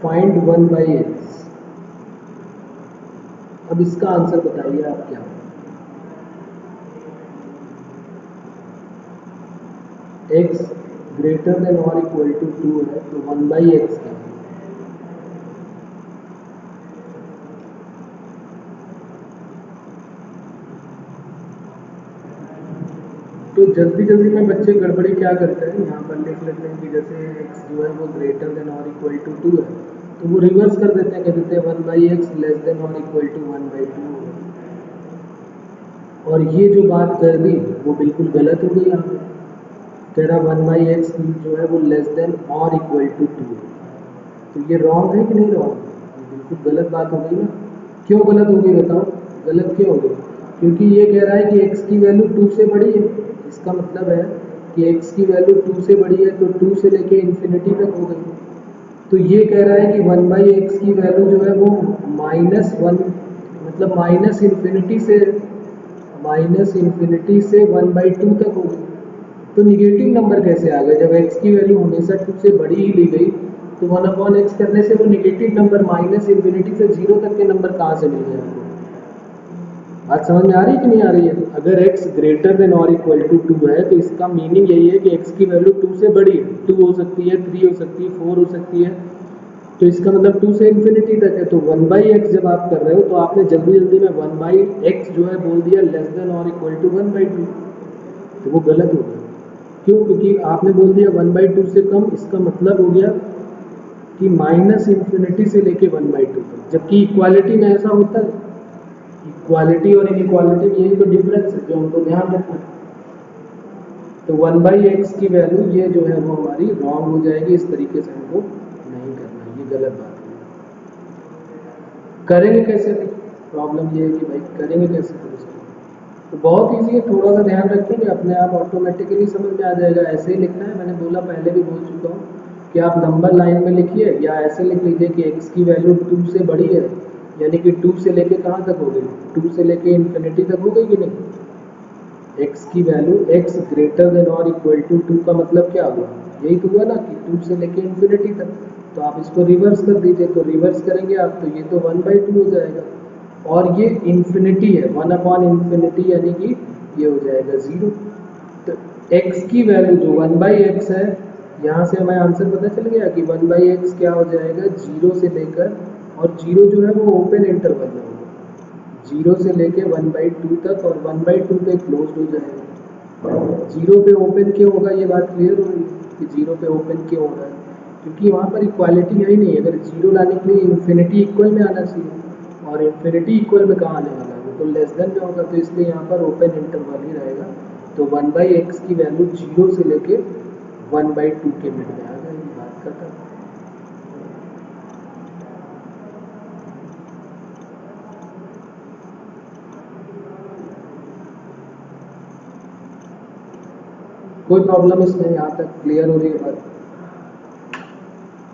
फाइंड 1/x। अब इसका आंसर बताइए आप क्या? x ग्रेटर देन और इक्वल टू 2 है तो 1/x क्या है? तो जल्दी जल्दी में बच्चे गड़बड़ी क्या करते हैं, यहाँ पर लिख लेते हैं कि जैसे x जो है वो ग्रेटर देन और इक्वल टू 2 है, तो वो रिवर्स कर देते हैं, कह देते हैं 1/x लेस देन और इक्वल टू 1/2। और ये जो बात कर दी वो बिल्कुल गलत हो गई यहाँ पे। कह रहा 1/x जो है वो लेस देन और इक्वल टू 2 है। तो ये रॉन्ग है कि नहीं रॉन्ग? बिल्कुल गलत बात हो गई ना। क्यों गलत हो गई बताओ? गलत क्यों हो गई? क्योंकि ये कह रहा है कि x की वैल्यू 2 से बड़ी है। इसका मतलब है कि x की वैल्यू 2 से बड़ी है, तो 2 से लेके इन्फिनिटी तक हो गई। तो ये कह रहा है कि 1/x की वैल्यू जो है वो -1 मतलब माइनस इन्फिनिटी से 1/2 तक हो गई। तो निगेटिव नंबर कैसे आ गए? जब x की वैल्यू हमेशा 2 से बड़ी ही ली गई, तो 1/x करने से वो निगेटिव नंबर माइनस इन्फिनिटी से 0 तक के नंबर कहाँ से मिल गए आपको? बात समझ में आ रही है कि नहीं आ रही है? अगर x ग्रेटर देन और इक्वल टू 2 है, तो इसका मीनिंग यही है कि x की वैल्यू 2 से बड़ी है। 2 हो सकती है, 3 हो सकती है, 4 हो सकती है। तो इसका मतलब 2 से इन्फिनिटी तक है। तो 1/x जब आप कर रहे हो, तो आपने जल्दी जल्दी में 1/x जो है बोल दिया लेस देन और इक्वल टू 1/2। तो वो गलत हो गया। क्यों? क्योंकि आपने बोल दिया 1/2 से कम। इसका मतलब हो गया कि माइनस इन्फिनिटी से लेके 1/2 तक। जबकि इक्वालिटी में ऐसा होता है। इक्वालिटी और इनइक्वालिटी में यही तो डिफरेंस है जो हमको ध्यान रखना है। तो 1/x की वैल्यू ये जो है वो हमारी रॉन्ग हो जाएगी। इस तरीके से हमको नहीं करना, ये गलत बात है। करेंगे कैसे? प्रॉब्लम ये है कि भाई करेंगे कैसे फिर उसको? तो बहुत ईजी है, थोड़ा सा ध्यान रखेंगे अपने आप ऑटोमेटिकली समझ में आ जाएगा। ऐसे ही लिखना है, मैंने बोला पहले भी बोल चुका हूँ कि आप नंबर लाइन में लिखिए या ऐसे लिख लीजिए कि x की वैल्यू 2 से बड़ी है, यानी कि 2 से लेके कहाँ तक हो गई? 2 से लेके इन्फिनिटी तक हो गई कि नहीं? x की वैल्यू x ग्रेटर देन और इक्वल टू 2 का मतलब क्या हुआ? यही तो हुआ ना कि 2 से लेके इन्फिनिटी तक। तो आप इसको रिवर्स कर दीजिए, तो रिवर्स करेंगे आप तो ये तो 1/2 हो जाएगा। और ये इन्फिनिटी है, 1/इन्फिनिटी, यानी कि ये हो जाएगा 0। तो x की वैल्यू जो 1/x है, यहाँ से हमें आंसर पता चल गया कि 1/x क्या हो जाएगा? 0 से लेकर, और 0 जो है वो ओपन इंटरवल में होगा, 0 से लेके 1/2 तक, और 1/2 पे क्लोज हो जाएगा। 0 पे ओपन क्यों होगा? ये बात क्लियर हो रही है कि 0 पे ओपन क्यों हो रहा है? क्योंकि वहाँ पर इक्वालिटी है ही नहीं। अगर 0 लाने के लिए इन्फिनिटी इक्वल में आना चाहिए, और इन्फिनिटी इक्वल में कहाँ आने वाला है? वो तो लेस देन में होगा। तो इसलिए यहाँ पर ओपन इंटरवल ही रहेगा। तो 1/x की वैल्यू 0 से लेके 1/2 के मिड में आ जाएगी। बात खत्म। कोई प्रॉब्लम इसमें? यहाँ तक क्लियर हो रही है बात?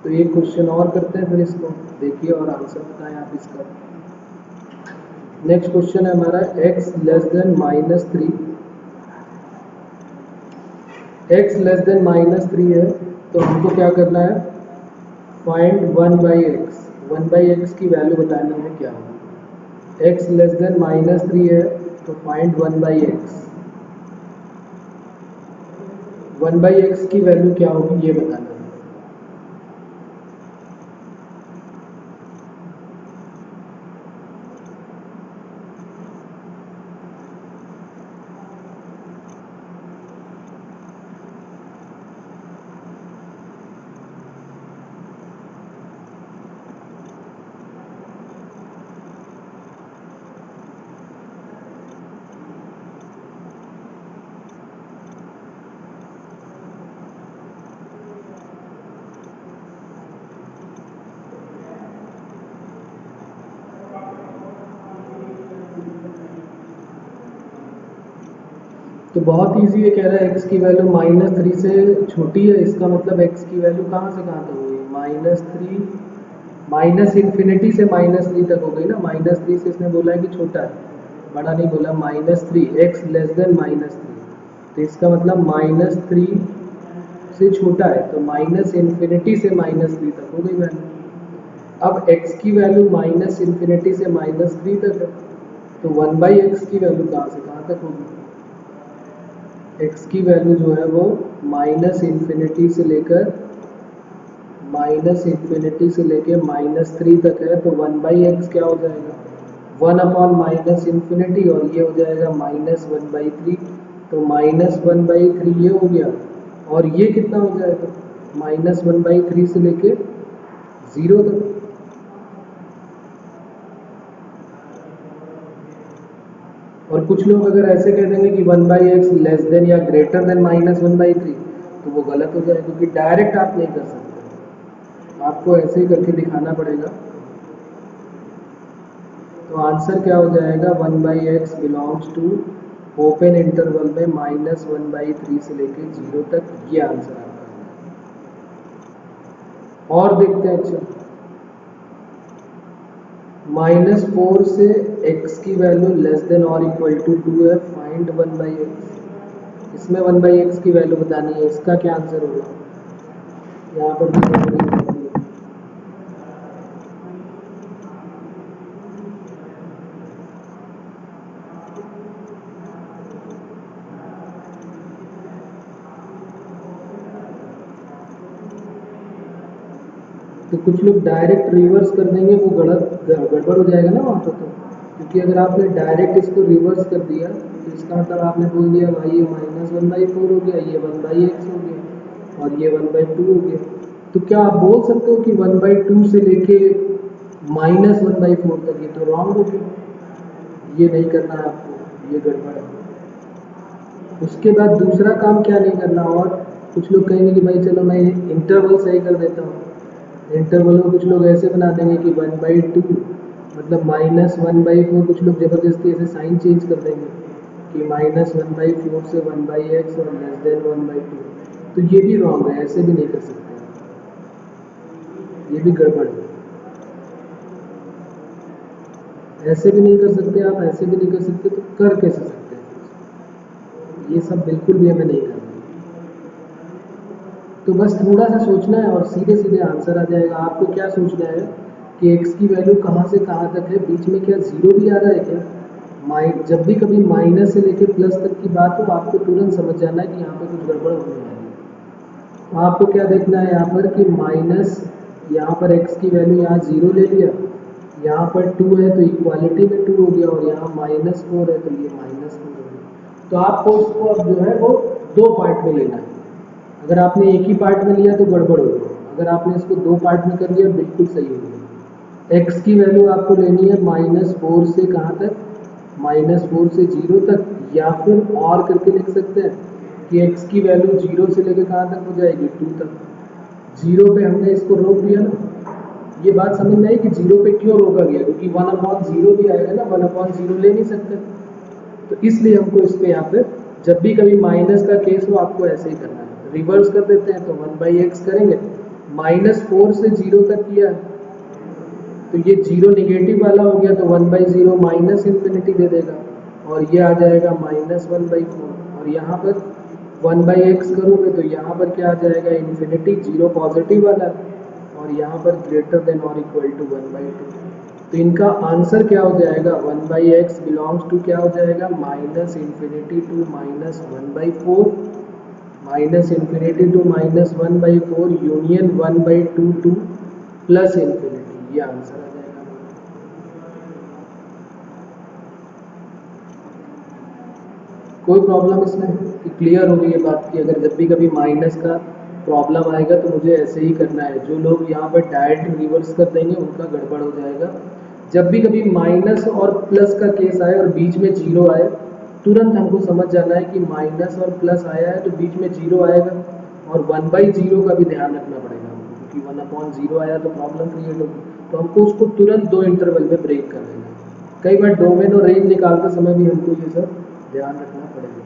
तो एक क्वेश्चन और करते हैं, फिर इसको देखिए और आंसर बताएं आप इसका। नेक्स्ट क्वेश्चन है हमारा x less then -3। x less then -3 है, तो हमको क्या करना है? Find 1/x। 1/x की वैल्यू बतानी है क्या होगी। x लेस देन -3 है, तो फाइंड 1/x। 1/x की वैल्यू क्या होगी ये बताना है। तो बहुत इजी है, कह रहा है x की वैल्यू -3 से छोटी है। इसका मतलब x की वैल्यू कहाँ से कहाँ तक हो गई? -3, माइनस इन्फिनिटी से -3 तक हो गई ना। -3 से इसने बोला है कि छोटा है, बड़ा नहीं बोला। -3, x लेस देन -3, तो इसका मतलब -3 से छोटा है, तो माइनस इन्फिनिटी से -3 तक हो गई वैल्यू। अब x की वैल्यू माइनस इन्फिनिटी से -3 तक है, तो 1/x की वैल्यू कहाँ से कहाँ तक होगी? x की वैल्यू जो है वो माइनस इन्फिनिटी से लेके -3 तक है। तो 1/x क्या हो जाएगा? 1/माइनस इन्फिनिटी, और ये हो जाएगा -1/3। तो -1/3 ये हो गया, और ये कितना हो जाएगा? -1/3 से लेके 0 तक। और कुछ लोग अगर ऐसे कह देंगे कि 1/x लेस देन या ग्रेटर देन -1/3, तो वो गलत हो जाएगा, क्योंकि डायरेक्ट आप नहीं कर सकते, आपको ऐसे ही करके दिखाना पड़ेगा। तो आंसर क्या हो जाएगा, 1/x belongs to open interval में -1/3 से लेके 0 तक, ये आंसर आपका है। और देखते हैं, अच्छा -4 से x की वैल्यू लेस देन और इक्वल टू 2 है, फाइंड 1/x। इसमें 1/x की वैल्यू बतानी है, इसका क्या आंसर होगा, यहाँ पर भी तो कुछ लोग डायरेक्ट रिवर्स कर देंगे, वो गड़बड़ हो जाएगा ना वहाँ पर। तो क्योंकि अगर आपने डायरेक्ट इसको रिवर्स कर दिया तो इसका मतलब आपने बोल दिया भाई ये -1/4 हो गया, ये 1/x हो गया और ये 1/2 हो गया। तो क्या आप बोल सकते हो कि 1/2 से लेके -1/4 तक, ये तो रॉन्ग हो गया, ये नहीं करना है आपको, ये गड़बड़ है। उसके बाद दूसरा काम क्या नहीं करना, और कुछ लोग कहेंगे कि भाई चलो मैं इंटरवल सही कर देता हूँ। इंटरवल में कुछ लोग ऐसे बना देंगे कि 1/2 मतलब -1/4, कुछ लोग ज़बरदस्ती ऐसे साइन चेंज कर देंगे कि -1/4 से 1/x और लेस देन 1/2। तो ये भी रॉन्ग है, ऐसे भी नहीं कर सकते, ये भी गड़बड़ है। ऐसे भी नहीं कर सकते आप, ऐसे भी नहीं कर सकते, तो कर कैसे सकते हैं, ये सब बिल्कुल भी हमें नहीं करना। तो बस थोड़ा सा सोचना है और सीधे सीधे आंसर आ जाएगा। आपको क्या सोचना है कि x की वैल्यू कहाँ से कहाँ तक है, बीच में क्या जीरो भी आ रहा है क्या। जब भी कभी माइनस से लेके प्लस तक की बात हो, आपको तुरंत समझ जाना है कि यहाँ पे कुछ गड़बड़ होने वाली है। तो आपको क्या देखना है यहाँ पर कि माइनस, यहाँ पर x की वैल्यू यहाँ 0 ले लिया, यहाँ पर 2 है तो इक्वालिटी में 2 हो गया, और यहाँ -4 है तो ये -4 हो गया। तो आपको उसको अब जो है वो दो पार्ट में लेना है। अगर आपने एक ही पार्ट में लिया तो गड़बड़ हो गया, अगर आपने इसको दो पार्ट में कर लिया बिल्कुल सही हो गया। x की वैल्यू आपको लेनी है -4 से कहाँ तक, -4 से 0 तक, या फिर और करके लिख सकते हैं कि x की वैल्यू 0 से लेकर कहाँ तक हो जाएगी, 2 तक। 0 पे हमने इसको रोक दिया ना, ये बात समझ में आई कि 0 पे क्यों रोका गया, क्योंकि 1/0 भी आएगा ना, 1/0 ले नहीं सकते, तो इसलिए हमको इस पे यहाँ पे जब भी कभी माइनस का केस हो आपको ऐसे ही करना है। रिवर्स कर देते हैं तो 1/x करेंगे, -4 से 0 तक किया तो ये 0 निगेटिव वाला हो गया, तो 1/0 माइनस इन्फिनिटी दे देगा, और ये आ जाएगा -1/4। और यहाँ पर 1/x करोगे तो यहाँ पर क्या आ जाएगा, इन्फिनिटी, 0 पॉजिटिव वाला, और यहाँ पर ग्रेटर देन और इक्वल टू 1/2। तो इनका आंसर क्या हो जाएगा, 1/x बिलोंग्स टू क्या हो जाएगा, -minus infinity to -1/4, -minus infinity to -1/4 union 1/2 to plus infinity, ये आंसर आ जाएगा। कोई प्रॉब्लम इसमें कि क्लियर हो गई ये बात की अगर जब भी कभी माइनस का प्रॉब्लम आएगा तो मुझे ऐसे ही करना है। जो लोग यहाँ पर डायरेक्ट रिवर्स कर देंगे उनका गड़बड़ हो जाएगा। जब भी कभी माइनस और प्लस का केस आए और बीच में जीरो आए, तुरंत हमको समझ जाना है कि माइनस और प्लस आया है तो बीच में जीरो आएगा, और 1/0 का भी ध्यान रखना पड़ेगा हमको, क्योंकि 1/0 आया तो प्रॉब्लम क्रिएट होगी। तो हमको उसको तुरंत दो इंटरवल में ब्रेक कर देना है। कई बार डोमेन और रेंज निकालते समय भी हमको ये सब ध्यान रखना पड़ेगा।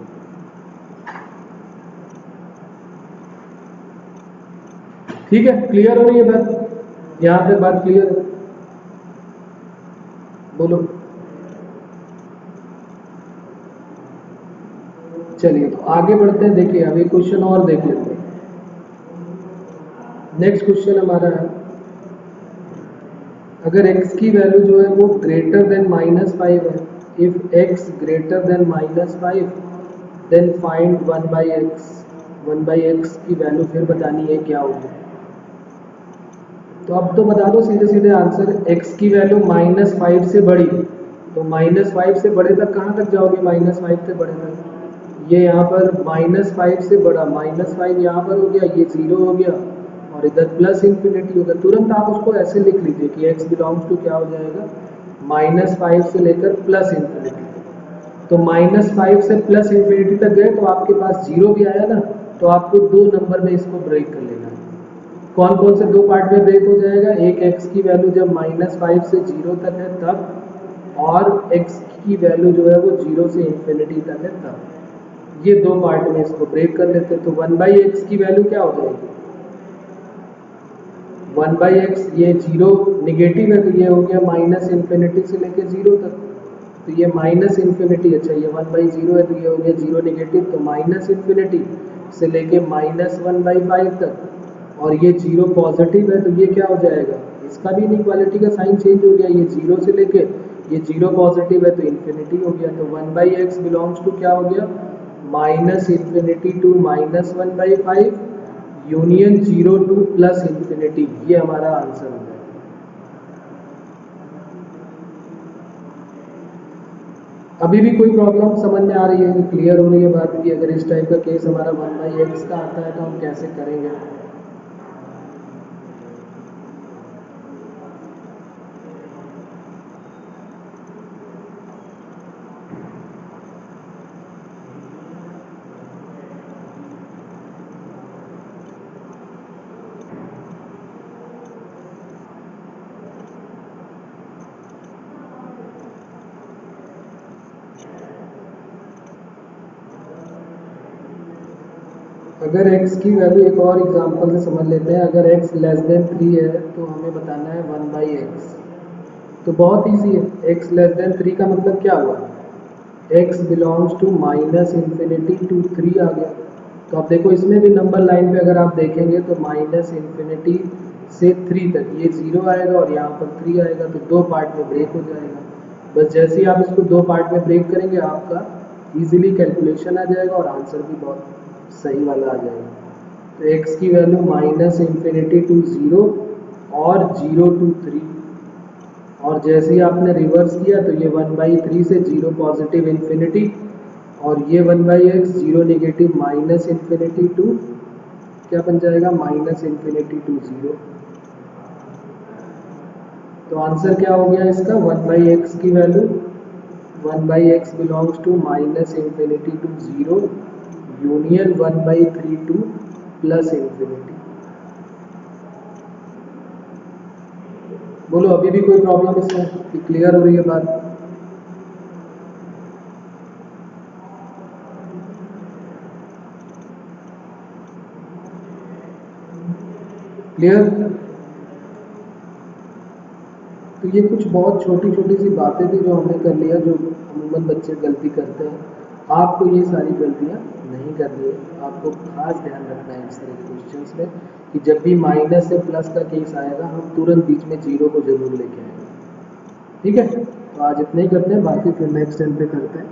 ठीक है, क्लियर हो रही है बात, यहाँ पे बात क्लियर है, बोलो। चलिए तो आगे बढ़ते हैं, देखिए अभी क्वेश्चन और देख लेते हैं। नेक्स्ट क्वेश्चन हमारा है, अगर x की वैल्यू जो है वो ग्रेटर देन -5 है, if x greater than -5 then find 1/x। 1/x की वैल्यू फिर बतानी है क्या होगी। तो अब तो बता दो सीधे सीधे आंसर, x की वैल्यू -5 से बड़ी, तो -5 से बड़े तक कहाँ तक जाओगे, -5 से बड़े तक। ये यहाँ पर -5 से बड़ा, -5 यहाँ पर हो गया, ये 0 हो गया, और इधर प्लस इन्फिनिटी होगा। तुरंत आप उसको ऐसे लिख लीजिए कि x बिलोंग्स टू क्या हो जाएगा, -5 से लेकर प्लस इन्फिनिटी। तो -5 से प्लस इन्फिनिटी तक गए तो आपके पास 0 भी आया ना, तो आपको 2 नंबर में इसको ब्रेक कर लेना है। कौन कौन से 2 पार्ट में ब्रेक हो जाएगा, एक x की वैल्यू जब -5 से 0 तक है तब, और x की वैल्यू जो है वो 0 से इन्फिनिटी तक है तब। ये 2 पार्ट में इसको ब्रेक कर लेते हैं। तो 1/x की वैल्यू क्या हो जाएगी, 1/x, ये 0 निगेटिव है तो ये हो गया -इन्फिनिटी से लेके 0 तक। तो ये -इन्फिनिटी, अच्छा ये 1/0 है तो ये हो गया 0 निगेटिव, तो -इन्फिनिटी से लेके -1/5 तक, और ये 0 पॉजिटिव है तो ये क्या हो जाएगा, इसका भी इनइक्वालिटी का साइन चेंज हो गया। ये 0 से लेके, ये 0 पॉजिटिव है तो इन्फिनिटी हो गया। तो 1/x बिलोंग्स टू क्या हो गया, -minus infinity to -1/5 union 0 to plus infinity. ये हमारा आंसर हो गया। अभी भी कोई प्रॉब्लम समझ में आ रही है, क्लियर हो रही है बात की, अगर इस टाइप का केस हमारा 1/x का आता है तो हम कैसे करेंगे। अगर x की वैल्यू, एक और एग्जांपल से समझ लेते हैं, अगर x लेस देन 3 है तो हमें बताना है 1/x। तो बहुत इजी है, x लेस देन 3 का मतलब क्या हुआ, x belongs to -minus infinity to 3 आ गया। तो आप देखो इसमें भी नंबर लाइन पे अगर आप देखेंगे तो -इन्फिनिटी से 3 तक ये 0 आएगा और यहाँ पर 3 आएगा, तो 2 पार्ट में ब्रेक हो जाएगा। बस जैसे ही आप इसको 2 पार्ट में ब्रेक करेंगे आपका इजीली कैलकुलेशन आ जाएगा और आंसर भी बहुत सही वाला आ जाएगा। तो x की वैल्यू -इन्फिनिटी टू 0 और 0 टू 3, और जैसे ही आपने रिवर्स किया तो ये 1/3 से 0 पॉजिटिव इन्फिनिटी, और ये 1/x 0 निगेटिव -इन्फिनिटी टू क्या बन जाएगा, -इन्फिनिटी टू 0। तो आंसर क्या हो गया इसका, 1/x की value 1/x belongs to -minus infinity to 0 union 1/3 to plus infinity. बोलो अभी भी कोई प्रॉब्लम इसमें, कि क्लियर हो रही है बात। क्लियर। तो ये कुछ बहुत छोटी छोटी सी बातें थी जो हमने कर लिया, जो अमूमन बच्चे गलती करते हैं। आपको ये सारी गलतियां नहीं करनी है, आपको खास ध्यान रखना है इस तरह के क्वेश्चंस में कि जब भी माइनस से प्लस का केस आएगा हम तुरंत बीच में 0 को जरूर लेके आएंगे। ठीक है, तो आज इतना ही करते हैं, बाकी फिर नेक्स्ट टाइम पे करते हैं।